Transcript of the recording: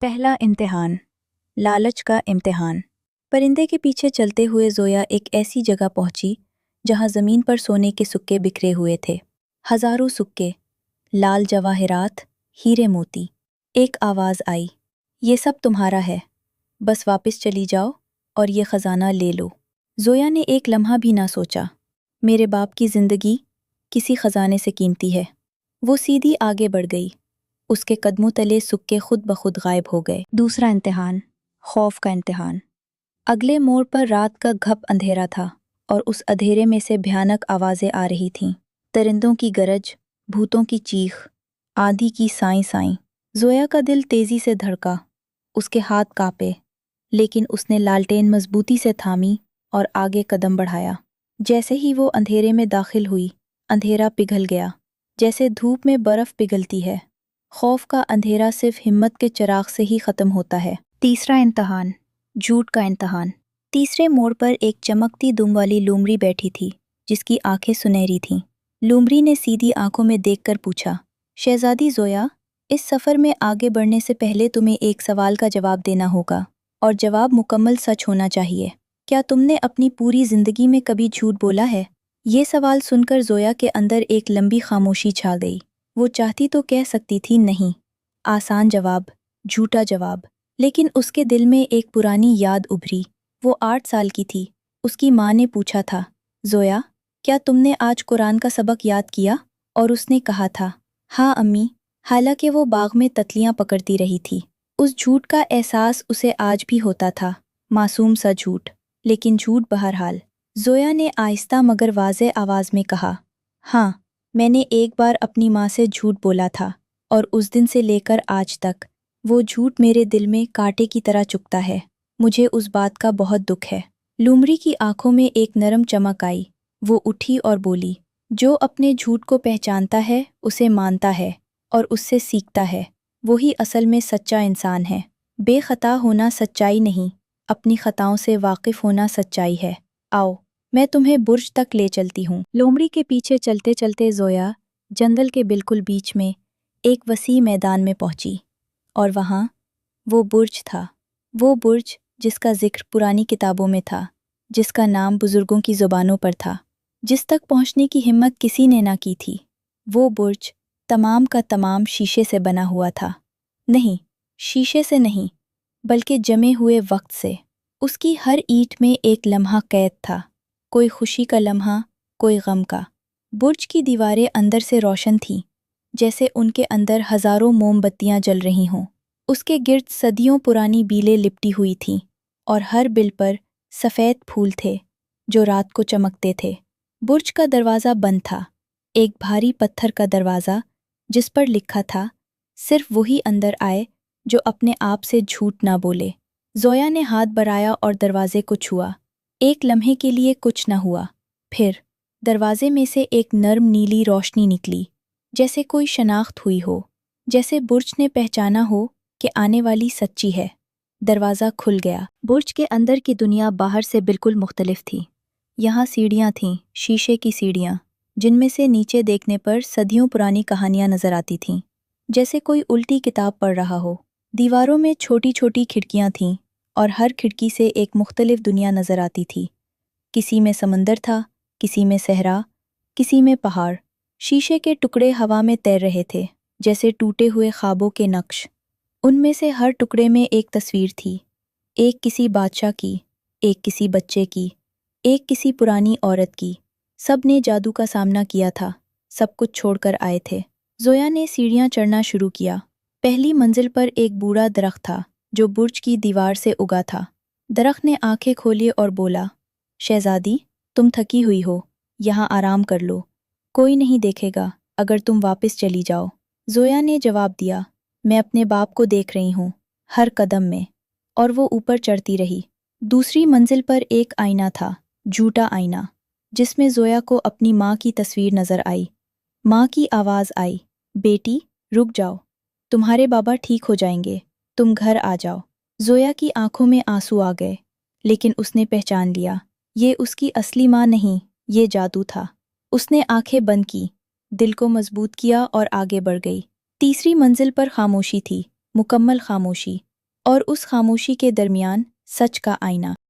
पहला इम्तिहान, लालच का इम्तिहान। परिंदे के पीछे चलते हुए ज़ोया एक ऐसी जगह पहुंची जहां ज़मीन पर सोने के सिक्के बिखरे हुए थे। हज़ारों सिक्के, लाल जवाहरात, हीरे मोती। एक आवाज़ आई, ये सब तुम्हारा है, बस वापस चली जाओ और ये ख़जाना ले लो। ज़ोया ने एक लम्हा भी ना सोचा। मेरे बाप की ज़िंदगी किसी ख़जाने से कीमती है। वो सीधी आगे बढ़ गई। उसके कदमों तले सिक्के खुद ब खुद गायब हो गए। दूसरा इम्तिहान, खौफ का इम्तिहान। अगले मोड़ पर रात का घप अंधेरा था और उस अंधेरे में से भयानक आवाज़ें आ रही थीं। परिंदों की गरज, भूतों की चीख, आंधी की साई साई। ज़ोया का दिल तेज़ी से धड़का, उसके हाथ कांपे, लेकिन उसने लालटेन मजबूती से थामी और आगे कदम बढ़ाया। जैसे ही वो अंधेरे में दाखिल हुई, अंधेरा पिघल गया, जैसे धूप में बर्फ़ पिघलती है। खौफ का अंधेरा सिर्फ हिम्मत के चिराग से ही ख़त्म होता है। तीसरा इम्तिहान, झूठ का इम्तिहान। तीसरे मोड़ पर एक चमकती दुम वाली लूमड़ी बैठी थी, जिसकी आंखें सुनहरी थीं। लूमड़ी ने सीधी आंखों में देखकर पूछा, शहज़ादी ज़ोया, इस सफ़र में आगे बढ़ने से पहले तुम्हें एक सवाल का जवाब देना होगा, और जवाब मुकम्मल सच होना चाहिए। क्या तुमने अपनी पूरी ज़िंदगी में कभी झूठ बोला है? ये सवाल सुनकर ज़ोया के अंदर एक लंबी खामोशी छा गई। वो चाहती तो कह सकती थी नहीं, आसान जवाब, झूठा जवाब, लेकिन उसके दिल में एक पुरानी याद उभरी। वो 8 साल की थी। उसकी माँ ने पूछा था, ज़ोया, क्या तुमने आज कुरान का सबक याद किया? और उसने कहा था, हाँ अम्मी, हालांकि वो बाग में तितलियां पकड़ती रही थी। उस झूठ का एहसास उसे आज भी होता था, मासूम सा झूठ, लेकिन झूठ बहरहाल। ज़ोया ने आहिस्ता मगर वाज़ेह आवाज़ में कहा, हाँ, मैंने एक बार अपनी माँ से झूठ बोला था, और उस दिन से लेकर आज तक वो झूठ मेरे दिल में कांटे की तरह चुभता है। मुझे उस बात का बहुत दुख है। लूमड़ी की आंखों में एक नरम चमक आई। वो उठी और बोली, जो अपने झूठ को पहचानता है, उसे मानता है और उससे सीखता है, वही असल में सच्चा इंसान है। बेखता होना सच्चाई नहीं, अपनी खताओं से वाकिफ़ होना सच्चाई है। आओ, मैं तुम्हें बुर्ज तक ले चलती हूँ। लोमड़ी के पीछे चलते चलते ज़ोया जंगल के बिल्कुल बीच में एक वसी मैदान में पहुंची, और वहाँ वो बुर्ज था। वो बुर्ज जिसका जिक्र पुरानी किताबों में था, जिसका नाम बुजुर्गों की ज़ुबानों पर था, जिस तक पहुंचने की हिम्मत किसी ने ना की थी। वो बुर्ज तमाम का तमाम शीशे से बना हुआ था। नहीं, शीशे से नहीं, बल्कि जमे हुए वक्त से। उसकी हर ईंट में एक लम्हा कैद था, कोई खुशी का लम्हा, कोई गम का। बुर्ज की दीवारें अंदर से रोशन थीं, जैसे उनके अंदर हज़ारों मोमबत्तियां जल रही हों। उसके गिर्द सदियों पुरानी बीलें लिपटी हुई थीं, और हर बिल पर सफ़ेद फूल थे जो रात को चमकते थे। बुर्ज का दरवाज़ा बंद था, एक भारी पत्थर का दरवाज़ा, जिस पर लिखा था, सिर्फ वही अंदर आए जो अपने आप से झूठ ना बोले। ज़ोया ने हाथ बढ़ाया और दरवाजे को छुआ। एक लम्हे के लिए कुछ न हुआ। फिर दरवाजे में से एक नर्म नीली रोशनी निकली, जैसे कोई शनाख्त हुई हो, जैसे बुर्ज ने पहचाना हो कि आने वाली सच्ची है। दरवाज़ा खुल गया। बुर्ज के अंदर की दुनिया बाहर से बिल्कुल मुख्तलिफ थी। यहाँ सीढ़ियाँ थीं, शीशे की सीढ़ियाँ, जिनमें से नीचे देखने पर सदियों पुरानी कहानियाँ नज़र आती थीं, जैसे कोई उल्टी किताब पढ़ रहा हो। दीवारों में छोटी छोटी खिड़कियाँ थीं, और हर खिड़की से एक मुख्तलिफ दुनिया नज़र आती थी। किसी में समंदर था, किसी में सहरा, किसी में पहाड़। शीशे के टुकड़े हवा में तैर रहे थे, जैसे टूटे हुए ख्वाबों के नक्श। उनमें से हर टुकड़े में एक तस्वीर थी, एक किसी बादशाह की, एक किसी बच्चे की, एक किसी पुरानी औरत की। सब ने जादू का सामना किया था, सब कुछ छोड़कर आए थे। ज़ोया ने सीढ़ियाँ चढ़ना शुरू किया। पहली मंजिल पर एक बूढ़ा दरख्त था, जो बुर्ज की दीवार से उगा था। दरख्त ने आंखें खोली और बोला, शहज़ादी, तुम थकी हुई हो, यहाँ आराम कर लो। कोई नहीं देखेगा अगर तुम वापस चली जाओ। ज़ोया ने जवाब दिया, मैं अपने बाप को देख रही हूँ, हर कदम में। और वो ऊपर चढ़ती रही। दूसरी मंजिल पर एक आईना था, झूठा आईना, जिसमें ज़ोया को अपनी माँ की तस्वीर नज़र आई। माँ की आवाज़ आई, बेटी, रुक जाओ, तुम्हारे बाबा ठीक हो जाएंगे, तुम घर आ जाओ। ज़ोया की आंखों में आंसू आ गए, लेकिन उसने पहचान लिया, ये उसकी असली माँ नहीं, ये जादू था। उसने आंखें बंद की, दिल को मजबूत किया और आगे बढ़ गई। तीसरी मंजिल पर खामोशी थी, मुकम्मल खामोशी। اور اس خاموشی کے درمیان سچ کا آئینہ.